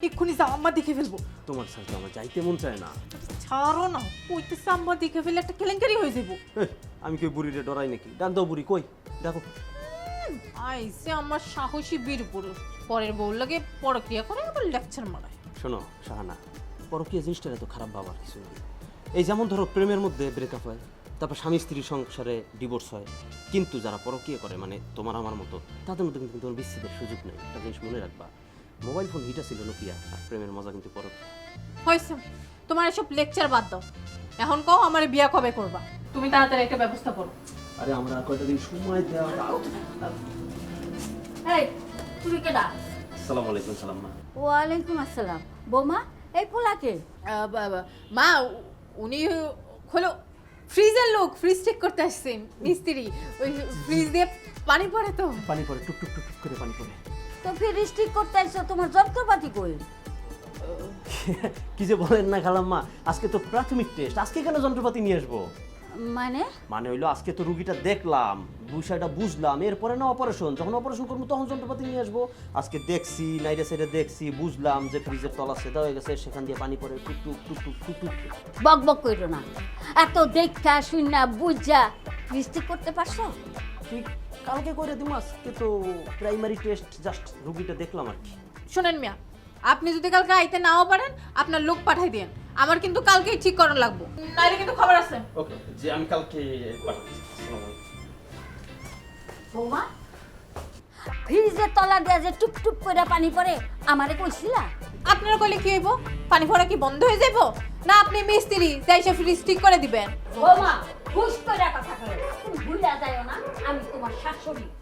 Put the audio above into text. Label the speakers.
Speaker 1: এক্ষুনি যাও, আম্মা দেখে ফেলবো।
Speaker 2: তোমার সাথে আমার যাইতে মন চায় না।
Speaker 1: ছাড়ো না, কইতেছে আম্মা দেখে ফেললে একটা কেলেঙ্কারি হয়ে যাবো।
Speaker 2: আমি কই বুড়িরে ডরাই নাকি? ডান দাও বুড়ি কই দেখো।
Speaker 1: আইসে আমার সাহসী বীর পুরুষ, পরের বউ লাগে পরক্রিয়া করে আবার লেকচার মারায়।
Speaker 2: শোনো শাহানা, পরকীয়া জিনিসটা এত খারাপ ভাবার কিছু নেই। এই যেমন ধরো প্রেমের মধ্যে ব্রেকআপ হয়, তারপর স্বামী স্ত্রী সংসারে ডিভোর্স হয়, কিন্তু যারা পরকীয়া করে মানে তোমার আমার মতো, তাদের মধ্যে কিন্তু তোমার বিচ্ছেদের সুযোগ নেই। একটা জিনিস মনে রাখবা, মোবাইল ফোন হিটা ছিল নোকিয়া, আর প্রেমের মজা কিন্তু পরকীয়া।
Speaker 1: হয়েছে, তোমার এসব লেকচার বাদ দাও। এখন কও আমার বিয়া কবে করবা? তুমি তাড়াতাড়ি একটা ব্যবস্থা করো।
Speaker 2: আরে আমরা আর কয়টা দিন সময় দেওয়া।
Speaker 3: এই তুমি কেডা?
Speaker 2: আসসালামু আলাইকুম। সালাম মা।
Speaker 3: ওয়ালাইকুম আসসালাম। বৌমা, এই পোলাকে?
Speaker 1: মা, উনি হলো ফ্রিজের লোক, ফ্রিজ চেক করতে আসছেন মিস্ত্রি। ওই ফ্রিজ দিয়ে পানি পড়ে তো।
Speaker 2: পানি পড়ে, টুক টুক টুক টুক করে পানি পড়ে।
Speaker 3: তো ফির ঠিক করতে আসছো, তোমার যন্ত্রপাতি কই?
Speaker 2: কি যে বলেন না খালাম্মা, আজকে তো প্রাথমিক টেস্ট, আজকে কেন যন্ত্রপাতি নিয়ে আসবো?
Speaker 3: মানে
Speaker 2: হইলো আজকে তো রুগীটা দেখলাম, বিষয়টা বুঝলাম, এরপরে না অপারেশন, যখন অপারেশন করবো তখন যন্ত্রপাতি নিয়ে আসবো। আজকে দেখছি নাইরে সাইডে দেখছি, বুঝলাম যে ফ্রিজের তলা সেটা হয়ে গেছে, সেখান দিয়ে পানি পড়ে টুক টুক টুক টুক টুক টুক।
Speaker 3: বক বক কইরো না। এত দেখা শুননা বুঝা ঠিক করতে পারছো?
Speaker 2: ঠিক কালকে করে দিমু, আজকে তো প্রাইমারি টেস্ট, জাস্ট রুগীটা দেখলাম আর কি।
Speaker 1: শোনেন মিয়া, আপনি যদি কালকে আইতে নাও পারেন, আপনার লোক পাঠাই দেন। আমার কিন্তু কালকেই ঠিক করানো লাগবো, নাইলে কিন্তু খবর আছে।
Speaker 2: ওকে, যে আমি কালকে পাঠাচ্ছি। আসসালামু আলাইকুম।
Speaker 3: বৌমা, ফ্রিজের তলা দিয়ে যে টুপ টুপ করে পানি পড়ে আমারে কইছিলা?
Speaker 1: আপনারা কইলে কি হইব? পানি পড়া কি বন্ধ হয়ে যাইব? না আপনি মিস্ত্রি যাই সে ফ্রিজ ঠিক করে দিবেন?
Speaker 3: বৌমা, হুশ করে কথা কও। তুমি ভুলে যাও না, আমি তোমার শাশুড়ি।